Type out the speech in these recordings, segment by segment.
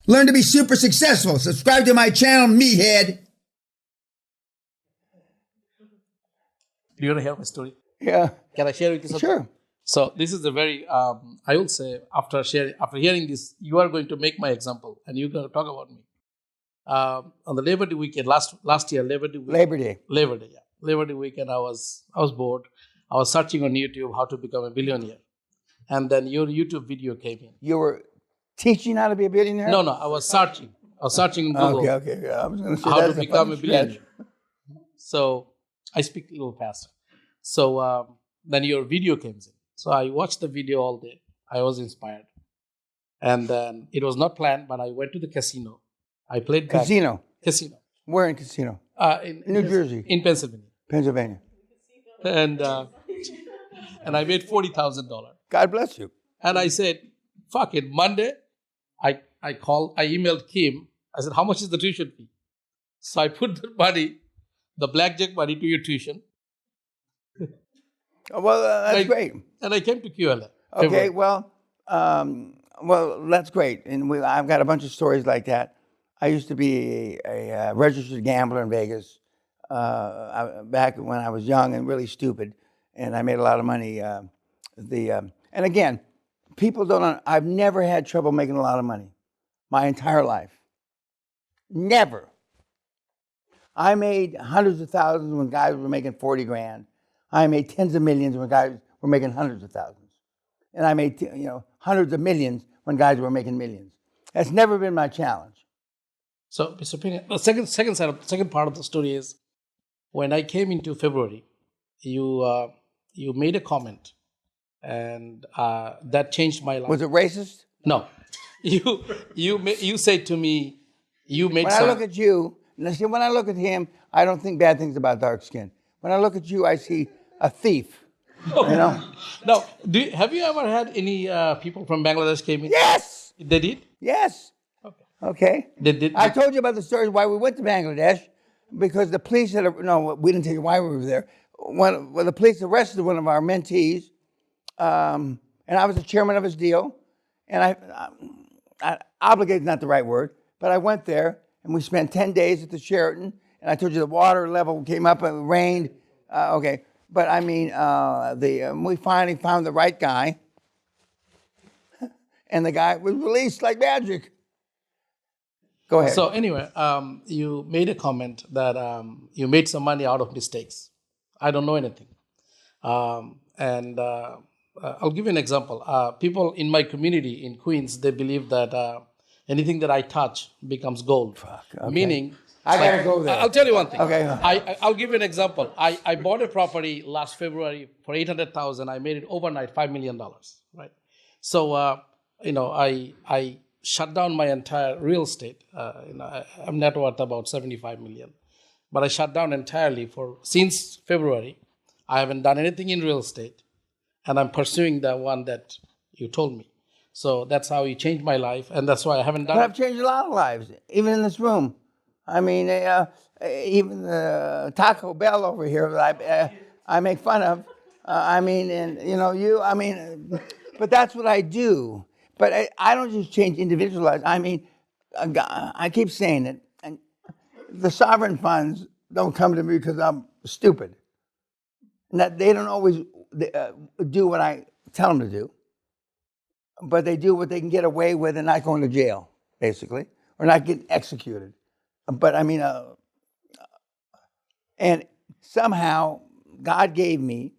Learn to be super successful. Subscribe to my channel, Meathead. Do you want to hear my story? Yeah. Can I share with you something? Sure. So this is a very, I will say, after hearing this, you are going to make my example, and you're going to talk about me. On the Labor Day weekend, last year, Labor Day weekend, I was bored. I was searching on YouTube how to become a billionaire, and then your YouTube video came in. You were teaching how to be a billionaire? No, I was searching. On Google. Okay. I was going to say How to that's become a funny billionaire. stretch. So I speak a little faster. So then your video came in. So I watched the video all day. I was inspired. And then it was not planned, but I went to the casino. I played Casino? Casino. Where in casino? In New Jersey? In Pennsylvania. Pennsylvania. And I made $40,000. God bless you. And I said, fuck it, Monday, I emailed Kim. I said, how much is the tuition fee? So I put the money, the blackjack money to your tuition. Well, that's great. And I came to QLA. Okay, well, that's great. And I've got a bunch of stories like that. I used to be a registered gambler in Vegas back when I was young and really stupid, and I made a lot of money. And again, people don't. I've never had trouble making a lot of money, my entire life. Never. I made hundreds of thousands when guys were making 40 grand. I made tens of millions when guys were making hundreds of thousands, and I made hundreds of millions when guys were making millions. That's never been my challenge. So, Mr. Peña, the second part of the story is when I came into February, you made a comment, and that changed my life. Was it racist? No, you said to me, you made. When I look at you, when I look at him, I don't think bad things about dark skin. When I look at you, I see a thief. Oh. You know. Now, have you ever had any people from Bangladesh came in? Yes. They did. Yes. Okay. I told you about the story why we went to Bangladesh, because the police we didn't tell you why we were there. When the police arrested one of our mentees, and I was the chairman of his deal, and I obligated is not the right word, but I went there and we spent 10 days at the Sheraton, and I told you the water level came up and it rained. Okay, but I mean, we finally found the right guy, and the guy was released like magic. Go ahead. So anyway, you made a comment that you made some money out of mistakes. I don't know anything. I'll give you an example. People in my community in Queens, they believe that anything that I touch becomes gold. Okay. Meaning, I gotta go there. I'll tell you one thing. Okay. I'll give you an example. I bought a property last February for $800,000. I made it overnight $5 million. Right. So I shut down my entire real estate. I'm net worth about $75 million, but I shut down entirely since February. I haven't done anything in real estate, and I'm pursuing the one that you told me. So that's how you changed my life, and that's why I haven't done. But I've changed a lot of lives, even in this room. I mean, even the Taco Bell over here that I make fun of. But that's what I do. But I don't just change individual lives. I mean, I keep saying it, and the sovereign funds don't come to me because I'm stupid. And that they don't always do what I tell them to do, but they do what they can get away with and not going to jail, basically, or not getting executed. But I mean, and somehow God gave me,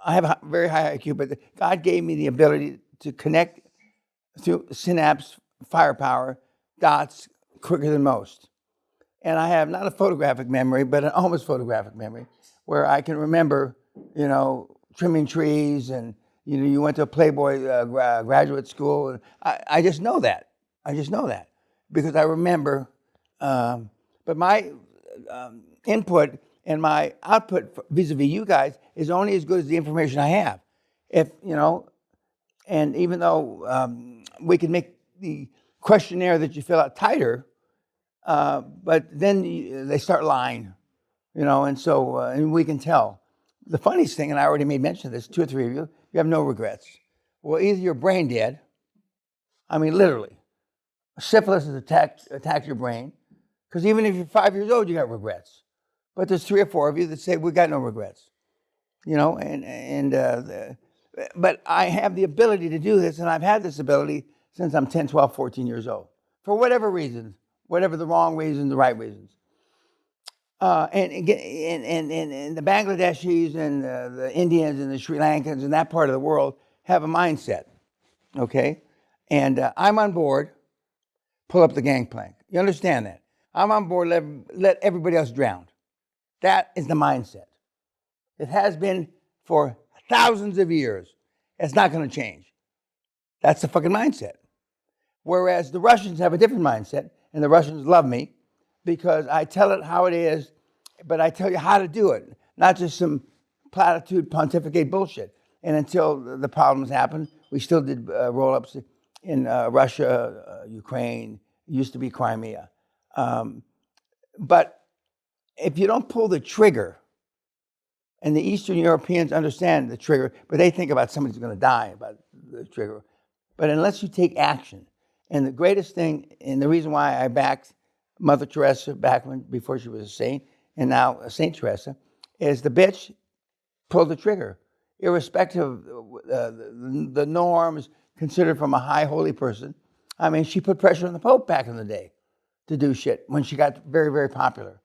I have a very high IQ, but God gave me the ability to connect through synapse, firepower, dots quicker than most. And I have not a photographic memory, but an almost photographic memory, where I can remember, trimming trees, and you went to a Playboy graduate school. And I just know that. Because I remember. But my input and my output vis-a-vis you guys is only as good as the information I have. And even though we can make the questionnaire that you fill out tighter, but then they start lying, and we can tell. The funniest thing, and I already made mention of this, 2 or 3 of you have no regrets. Well, either you're brain dead, I mean literally, syphilis has attacked your brain. Because even if you're 5 years old, you got regrets. But there's 3 or 4 of you that say, we got no regrets. You know, but I have the ability to do this, and I've had this ability since I'm 10, 12, 14 years old. For whatever reasons, whatever the wrong reasons, the right reasons. And the Bangladeshis and the Indians and the Sri Lankans and that part of the world have a mindset, okay? And I'm on board, pull up the gangplank. You understand that? I'm on board, let everybody else drown. That is the mindset. It has been for thousands of years. It's not going to change. That's the fucking mindset. Whereas the Russians have a different mindset, and the Russians love me because I tell it how it is, but I tell you how to do it, not just some platitude, pontificate bullshit. And until the problems happened, we still did roll-ups in Russia, Ukraine, used to be Crimea. But if you don't pull the trigger, and the Eastern Europeans understand the trigger, but they think about somebody's going to die about the trigger. But unless you take action, and the greatest thing, and the reason why I backed Mother Teresa back before she was a saint, and now Saint Teresa, is the bitch pulled the trigger, irrespective of the norms considered from a high holy person. I mean, she put pressure on the Pope back in the day to do shit when she got very, very popular.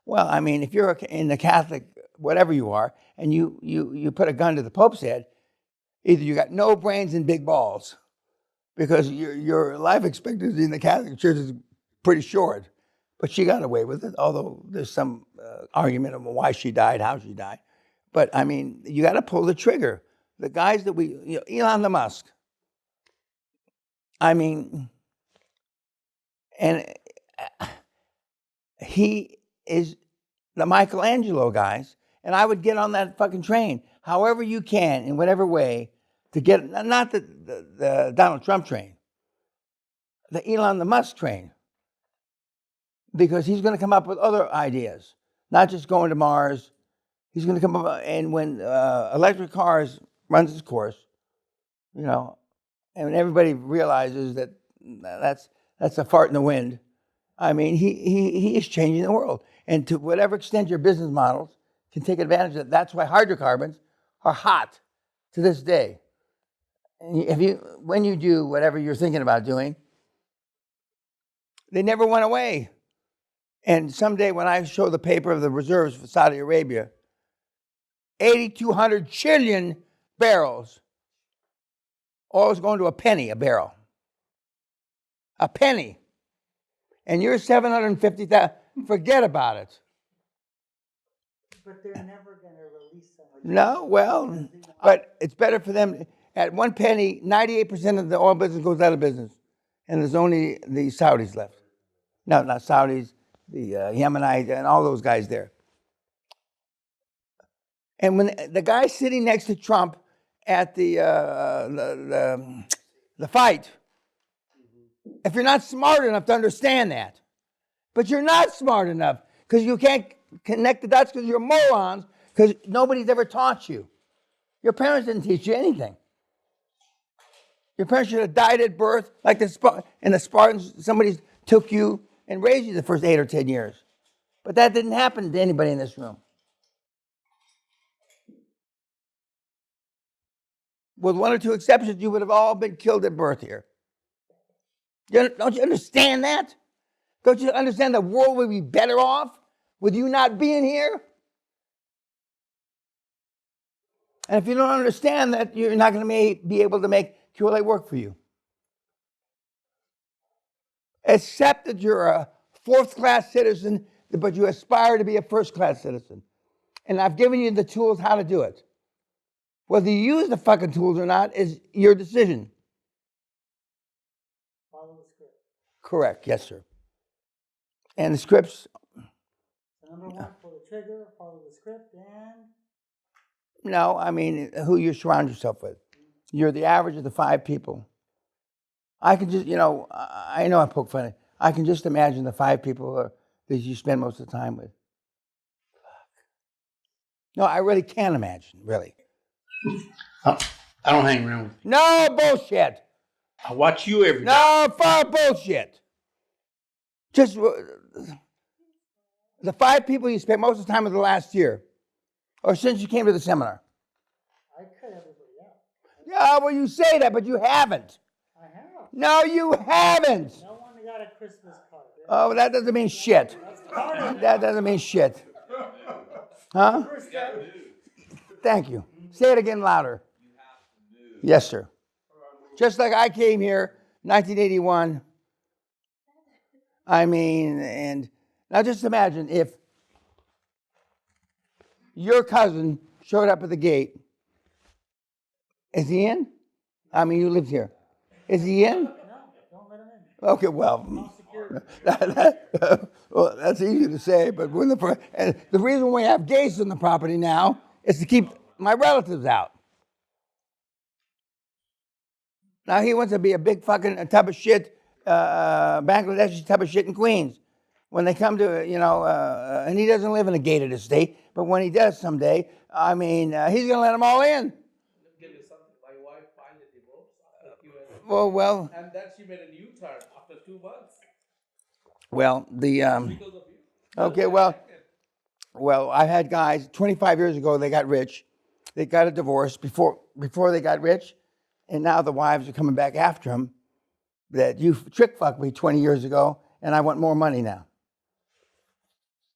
Well, I mean, if you're in the Catholic, whatever you are, and you put a gun to the Pope's head, either you got no brains and big balls, because your life expectancy in the Catholic Church is pretty short. But she got away with it, although there's some argument of why she died, how she died. But, I mean, you got to pull the trigger. The guys that Elon Musk, I mean, and he is the Michelangelo guys, and I would get on that fucking train, however you can, in whatever way, to get, not the Donald Trump train, the Elon Musk train, because he's going to come up with other ideas, not just going to Mars. He's going to come up, and when electric cars runs its course, you know, and when everybody realizes that that's a fart in the wind, I mean, he is changing the world. And to whatever extent your business models can take advantage of it, that's why hydrocarbons are hot to this day. And when you do whatever you're thinking about doing, they never went away. And someday when I show the paper of the reserves for Saudi Arabia, 8,200 trillion barrels, all is going to a penny a barrel. A penny. And you're 750,000. Forget about it. But they're never going to release them. No, well, but it's better for them. At 1 penny, 98% of the oil business goes out of business. And there's only the Saudis left. No, not Saudis, the Yemenites, and all those guys there. And when the guy sitting next to Trump at the fight, if you're not smart enough to understand that, but you're not smart enough because you can't connect the dots because you're morons, because nobody's ever taught you. Your parents didn't teach you anything. Your parents should have died at birth, like the Spartans. Somebody took you and raised you the first 8 or 10 years. But that didn't happen to anybody in this room. With 1 or 2 exceptions, you would have all been killed at birth here. Don't you understand that? Don't you understand the world would be better off with you not being here? And if you don't understand that, you're not going to be able to make QLA work for you. Accept that you're a 4th-class citizen, but you aspire to be a 1st-class citizen. And I've given you the tools how to do it. Whether you use the fucking tools or not is your decision. Follow the script. Correct, yes, sir. And the scripts. So number 1, pull the trigger, follow the script, and No, I mean, who you surround yourself with. You're the average of the 5 people. I can just, I know I poke fun. I can just imagine the 5 people that you spend most of the time with. Fuck. No, I really can't imagine, really. I don't hang around with you. No bullshit. I watch you every day. No bullshit. Just the 5 people you spent most of the time of the last year, or since you came to the seminar. I cut everybody out. Yeah, well, you say that, but you haven't. I have. No, you haven't. No one got a Christmas card. Oh, that doesn't mean shit. That's part of it. That doesn't mean shit. Huh? First step. Thank you. Say it again louder. Yes, sir. Just like I came here 1981. I mean, and now just imagine if your cousin showed up at the gate. Is he in? I mean, you lived here. Is he in? No, don't let him in. Okay, well, No security. well, that's easy to say, but when and the reason we have gates on the property now is to keep my relatives out. Now he wants to be a big fucking tub of shit, Bangladeshi tub of shit in Queens. When they come to, and he doesn't live in a gated estate, but when he does someday, I mean, he's going to let them all in. Let me tell you something. My wife filed a divorce after QLA. Well, And then she made a U-turn after 2 months well, because of you. okay, well, I had guys 25 years ago. They got rich, they got a divorce before they got rich, and now the wives are coming back after them. That you trick fucked me 20 years ago, and I want more money now.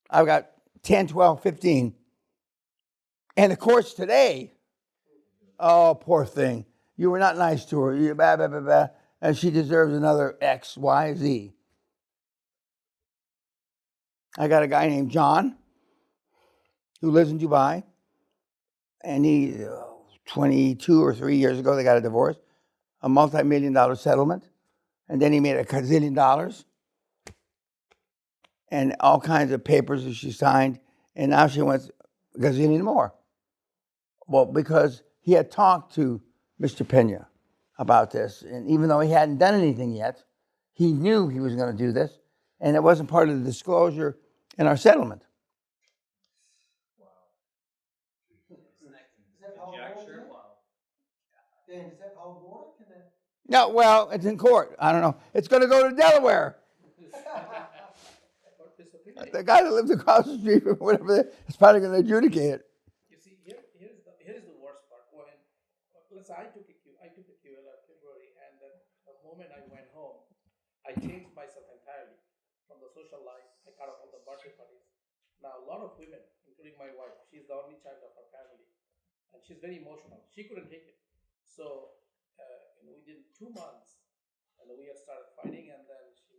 I've got 10, 12, 15. And the courts today, oh, poor thing. You were not nice to her. You blah, blah, blah, blah, and she deserves another X, Y, Z. I got a guy named John who lives in Dubai. And he, 22 or 3 years ago, they got a divorce, a multi-million-dollar settlement. And then he made a gazillion dollars. And all kinds of papers that she signed. And now she wants a gazillion more. Well, because he had talked to Mr. Peña about this. And even though he hadn't done anything yet, he knew he was going to do this. And it wasn't part of the disclosure in our settlement. Dan, is that hold water? Can that... No, well, it's in court. I don't know. It's going to go to Delaware. The guy that lives across the street from whatever is probably going to adjudicate it. You see, here's the worst part. When let's say I took a QLA in February, and then the moment I went home, I changed myself entirely from the social life. I cut off all the birthday parties. Now a lot of women, including my wife, she's the only child of her family, and she's very emotional. She couldn't take it. So within 2 months, and we had started fighting, and then she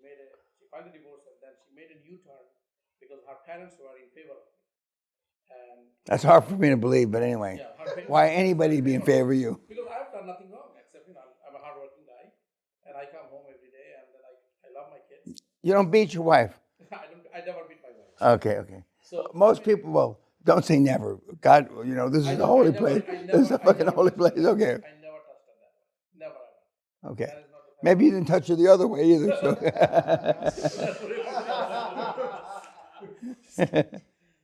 filed a divorce, and then she made a U-turn because her parents were in favor of me. And That's hard for me to believe, but anyway. yeah, her parents, Why anybody be in favor of you? because I've done nothing wrong except I'm a hardworking guy, and I come home every day, and then I love my kids. You don't beat your wife. I never beat my wife. Okay. So Most people, well, don't say never. God, this is a holy place. This is a fucking holy place. Okay. I never touched her that way. Never ever. Okay. That is not the Maybe you didn't touch her the other way either. So.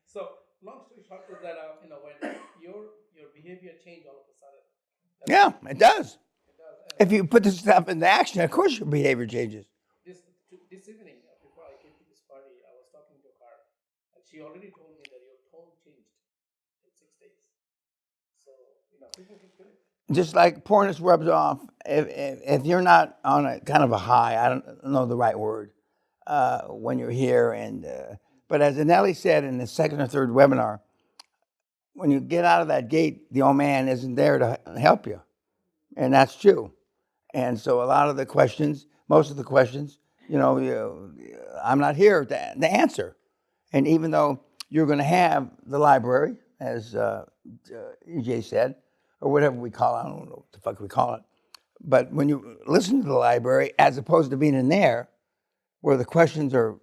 So long story short is that when your behavior changed all of a sudden. Yeah, it does. It does. If you put this stuff into action, of course your behavior changes. This evening, before I came to this party, I was talking to her, and she already told me that your tone changed in 6 days. So people can feel it. Just like porn rubs off, if you're not on a kind of a high, I don't know the right word, when you're here. But as Anelli said in the second or third webinar, when you get out of that gate, the old man isn't there to help you. And that's true. And so a lot of the questions, most of the questions, I'm not here to answer. And even though you're going to have the library, as EJ said, or whatever we call it, I don't know what the fuck we call it. But when you listen to the library, as opposed to being in there, where the questions are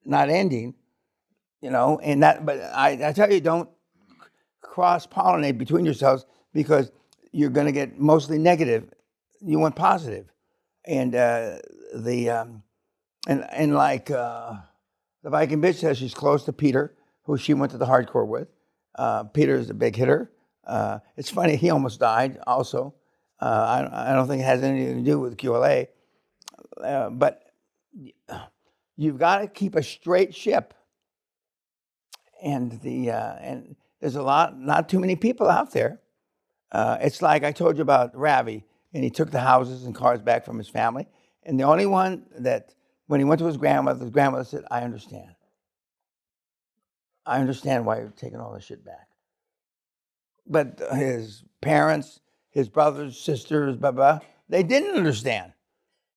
not ending, and that, but I tell you, don't cross-pollinate between yourselves because you're going to get mostly negative. You want positive. And like the Viking bitch says, she's close to Peter, who she went to the hardcore with. Peter is a big hitter. It's funny, he almost died also. I don't think it has anything to do with QLA. But You've got to keep a straight ship. And and there's not too many people out there. It's like I told you about Ravi, and he took the houses and cars back from his family. And the only one that, when he went to his grandmother said, I understand. I understand why you're taking all this shit back. But his parents, his brothers, sisters, blah, blah, they didn't understand.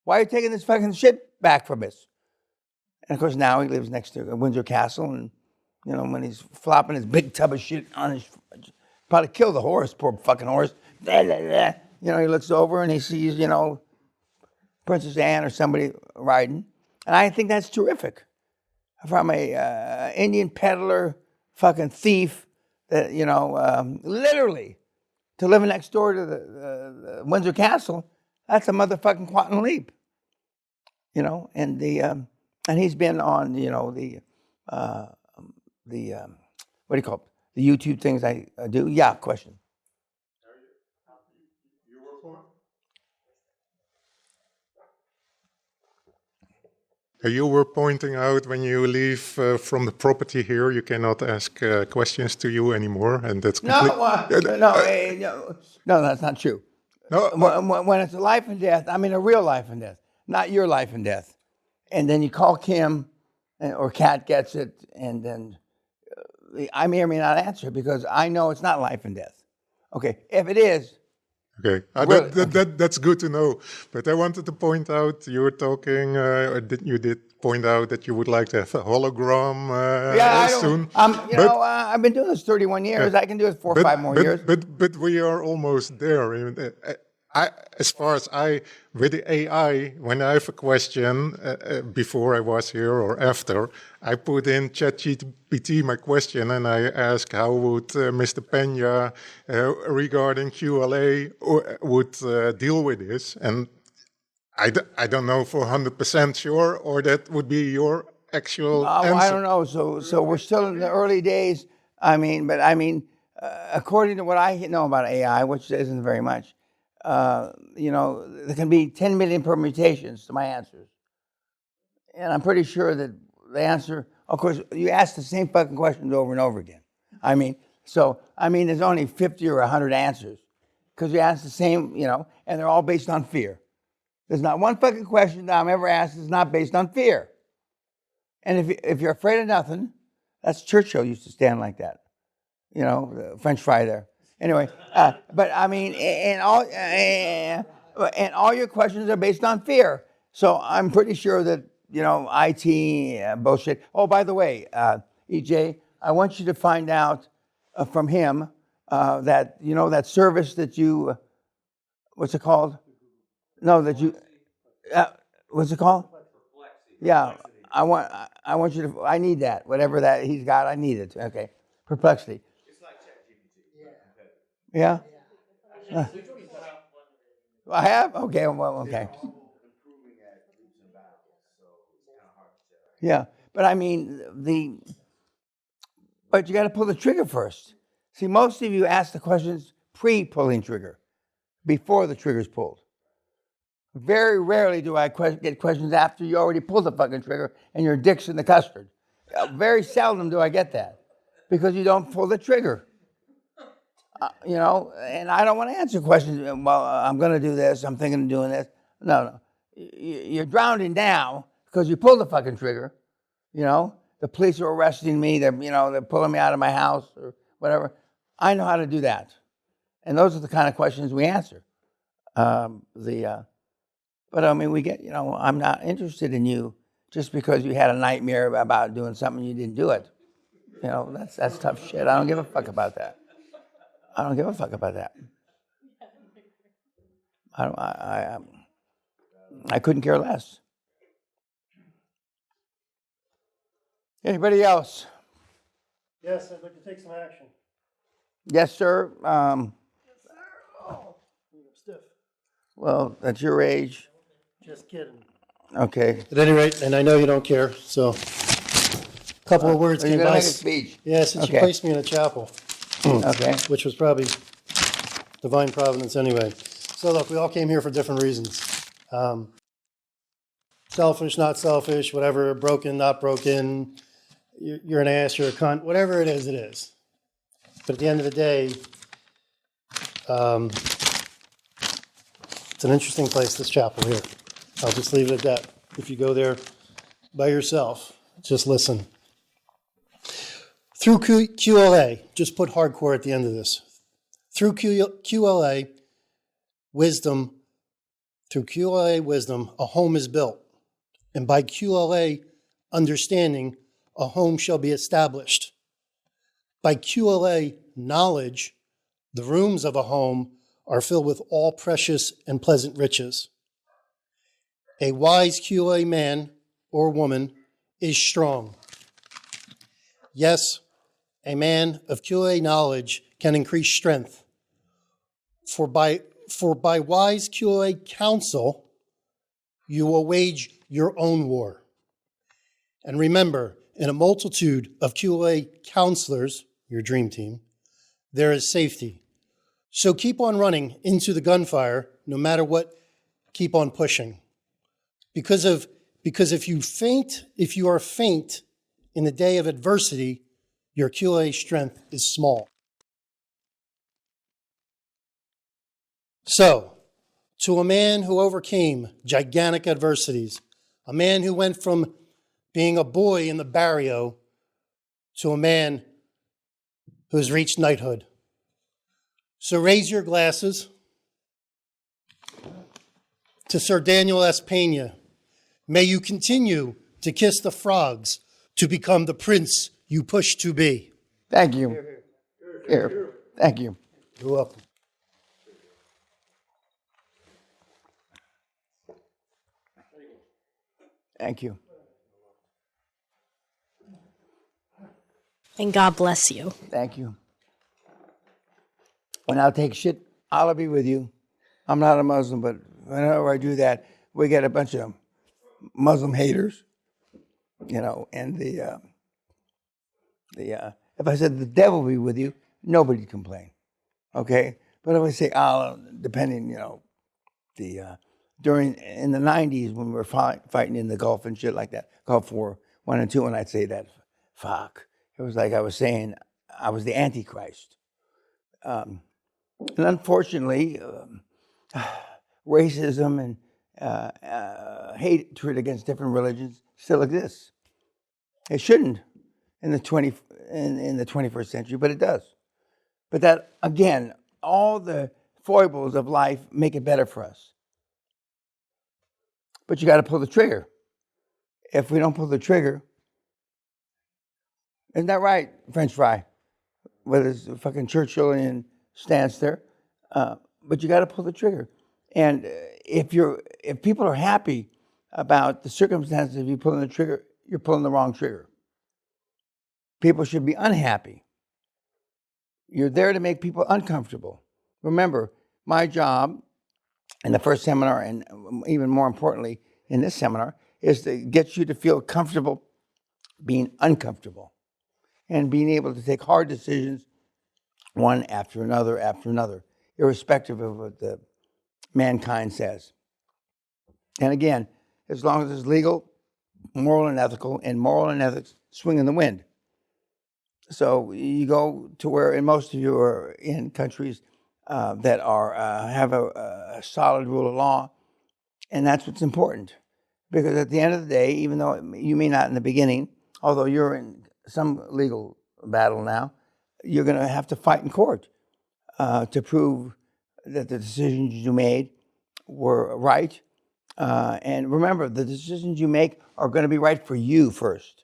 Why are you taking this fucking shit back from us? And of course, now he lives next to Windsor Castle, and when he's flopping his big tub of shit on his, probably killed the horse, poor fucking horse. He looks over and he sees, Princess Anne or somebody riding. And I think that's terrific. From a Indian peddler, fucking thief, that, literally, to living next door to the Windsor Castle, that's a motherfucking quantum leap. And and he's been on, what do you call it? The YouTube things I do. Yeah, question. You were pointing out when you leave from the property here, you cannot ask questions to you anymore, and that's No, that's not true. No, when it's a life and death, I mean a real life and death, not your life and death. And then you call Kim, or Kat gets it, and then I may or may not answer because I know it's not life and death. Okay, if it is. Okay, that's good to know. But I wanted to point out, you were talking, you did point out that you would like to have a hologram soon. I've been doing this 31 years. I can do it 4 or 5 more years. But we are almost there. As far as with the AI, when I have a question, before I was here or after, I put in ChatGPT my question and I ask how would Mr. Peña regarding QLA would deal with this. And I don't know for 100% sure, or that would be your actual answer. I don't know. So we're still in the early days. According to what I know about AI, which isn't very much, there can be 10 million permutations to my answers. And I'm pretty sure that the answer, of course, you ask the same fucking questions over and over again. There's only 50 or 100 answers because you ask the same, and they're all based on fear. There's not one fucking question that I'm ever asked that's not based on fear. And if you're afraid of nothing, that's Churchill used to stand like that. The French fry there. Anyway, and all your questions are based on fear. So I'm pretty sure that, IT bullshit. Oh, by the way, EJ, I want you to find out from him that, that service that you, what's it called? No, that you, what's it called? Yeah, I want you to, I need that. Whatever that he's got, I need it. Okay, Perplexity. Yeah? I have? Okay, well, okay. Yeah, but but you got to pull the trigger first. See, most of you ask the questions pre-pulling trigger, before the trigger's pulled. Very rarely do I get questions after you already pulled the fucking trigger and your dick's in the custard. Very seldom do I get that, because you don't pull the trigger. And I don't want to answer questions. Well, I'm going to do this. I'm thinking of doing this. No. You're drowning now because you pulled the fucking trigger. The police are arresting me. They're pulling me out of my house or whatever. I know how to do that. And those are the kind of questions we answer. But we get, I'm not interested in you just because you had a nightmare about doing something and you didn't do it. That's tough shit. I don't give a fuck about that. I don't give a fuck about that. I couldn't care less. Anybody else? Yes, I'd like to take some action. Yes, sir. Yes, sir. Oh, I'm stiff. Well, that's your age. Just kidding. Okay. At any rate, and I know you don't care, so a couple of words Are you came going to by. make a speech? Yes, and she Okay. placed me in a chapel, Okay. which was probably divine providence anyway. So look, we all came here for different reasons. selfish, not selfish, whatever, broken, not broken, you're an ass, you're a cunt, whatever it is, it is. But at the end of the day, it's an interesting place, this chapel here. I'll just leave it at that. If you go there by yourself, just listen. Through QLA, just put hardcore at the end of this. Through QLA wisdom, a home is built. And by QLA understanding, a home shall be established. By QLA knowledge, the rooms of a home are filled with all precious and pleasant riches. A wise QLA man or woman is strong. Yes, a man of QLA knowledge can increase strength. For by wise QLA counsel, you will wage your own war. And remember, in a multitude of QLA counselors, your dream team, there is safety. So keep on running into the gunfire, no matter what, keep on pushing. Because if you are faint in the day of adversity, your QLA strength is small. So, to a man who overcame gigantic adversities, a man who went from being a boy in the barrio to a man who has reached knighthood. So raise your glasses to Sir Daniel S. Peña. May you continue to kiss the frogs to become the prince you push to be. Thank you. Here. Thank you. You're welcome. Thank you. And God bless you. Thank you. When I'll take shit, I'll be with you. I'm not a Muslim, but whenever I do that, we get a bunch of Muslim haters, and if I said the devil be with you, nobody'd complain, okay? But if I say Allah, depending, in the 90s when we were fighting in the Gulf and shit like that, Gulf War 1 and 2, and I'd say that, fuck. It was like I was saying I was the Antichrist. And unfortunately, racism and hatred against different religions still exists. It shouldn't in the 21st century, but it does. But that, again, all the foibles of life make it better for us. But you got to pull the trigger. If we don't pull the trigger, isn't that right, French fry? Whether it's fucking Churchillian stance there, but you got to pull the trigger. And if people are happy about the circumstances of you pulling the trigger, you're pulling the wrong trigger. People should be unhappy. You're there to make people uncomfortable. Remember, my job in the first seminar, and even more importantly in this seminar, is to get you to feel comfortable being uncomfortable and being able to take hard decisions one after another, irrespective of what the mankind says. And again, as long as it's legal, moral and ethical, and moral and ethics swing in the wind. So you go to where, and most of you are in countries that are have a solid rule of law, and that's what's important. Because at the end of the day, even though you may not in the beginning, although you're in some legal battle now, you're going to have to fight in court to prove that the decisions you made were right. And remember, the decisions you make are going to be right for you first.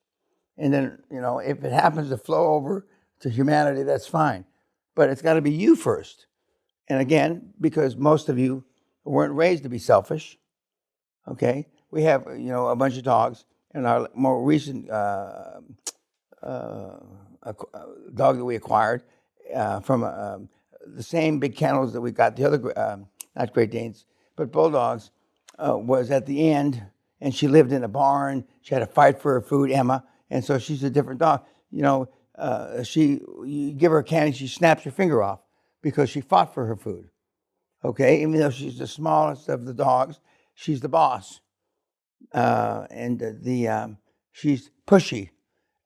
And then, if it happens to flow over to humanity, that's fine. But it's got to be you first. And again, because most of you weren't raised to be selfish, okay? We have, a bunch of dogs. And our more recent dog that we acquired from the same big kennels that we got, the other, not Great Danes, but Bulldogs, was at the end, and she lived in a barn. She had to fight for her food, Emma, and so she's a different dog. You give her a candy, she snaps her finger off because she fought for her food, okay? Even though she's the smallest of the dogs, she's the boss. She's pushy,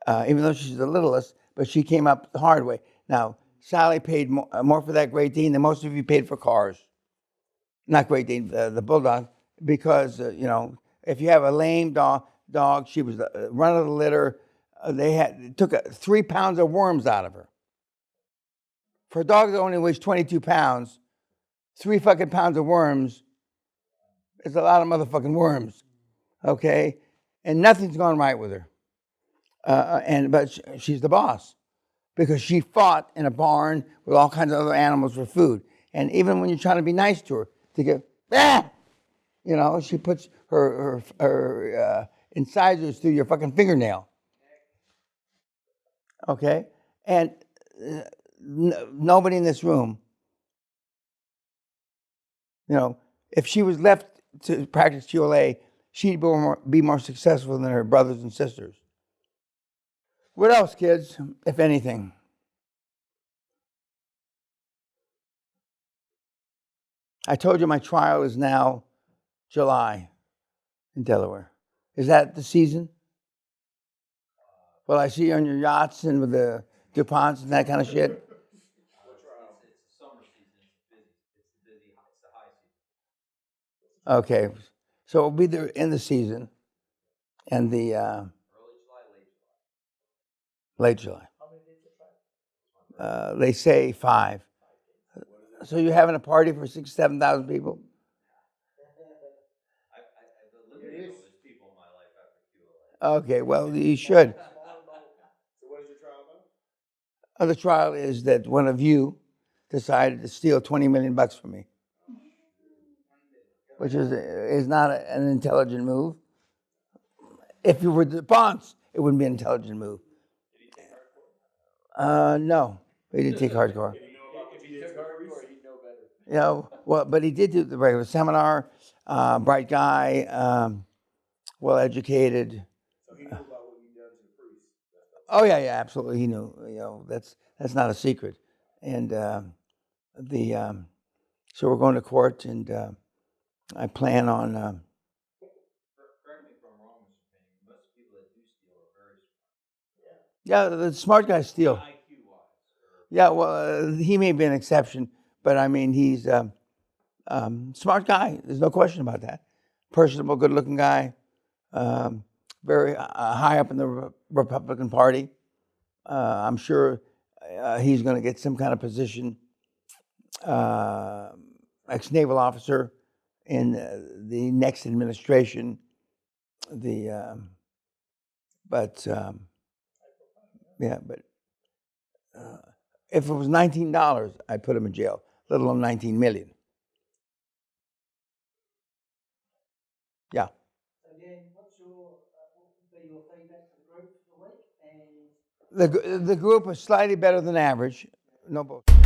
even though she's the littlest, but she came up the hard way. Now, Sally paid more for that Great Dane than most of you paid for cars. Not Great Dane, the Bulldog, because, if you have a lame dog, she was the run of the litter. They took 3 pounds of worms out of her. For a dog that only weighs 22 pounds, 3 fucking pounds of worms is a lot of motherfucking worms, okay? And nothing's gone right with her. But she's the boss because she fought in a barn with all kinds of other animals for food. And even when you're trying to be nice to her, to go, she puts her incisors through your fucking fingernail. Okay? And nobody in this room, if she was left to practice QLA, she'd be more successful than her brothers and sisters. What else, kids, if anything? I told you my trial is now July in Delaware. Is that the season? Well, I see you on your yachts and with the DuPonts and that kind of shit. It's the summer season. It's the high season. Okay, so it'll be there in the season, and the Early July, late July. They say 5. So you're having a party for 6,000, 7,000 people? I've eliminated all those people in my life after QLA. Okay, well, you should. So what is your trial about? The trial is that one of you decided to steal $20 million from me, which is not an intelligent move. If you were the bonds, it wouldn't be an intelligent move. Did he take hardcore? No, he didn't take hardcore. Did he know about if he took hardcore, he'd know better. Well, but he did do the regular seminar. Bright guy, well educated. So he knew about what you done to the priest. Oh yeah, absolutely. He knew. That's not a secret. And so we're going to court, and I plan on. Correct me if I'm wrong, Mr. Peña. Most people that do steal are very smart. Yeah, the smart guys steal. IQ-wise. Yeah, well, he may be an exception, but I mean, he's smart guy. There's no question about that. Personable, good-looking guy. Very high up in the Republican Party. I'm sure he's going to get some kind of position, ex-naval officer in the next administration. But if it was $19, I'd put him in jail, let alone $19 million. Yeah. Again, what would be your feedback to the group for the week? And The group was slightly better than average. No bullshit.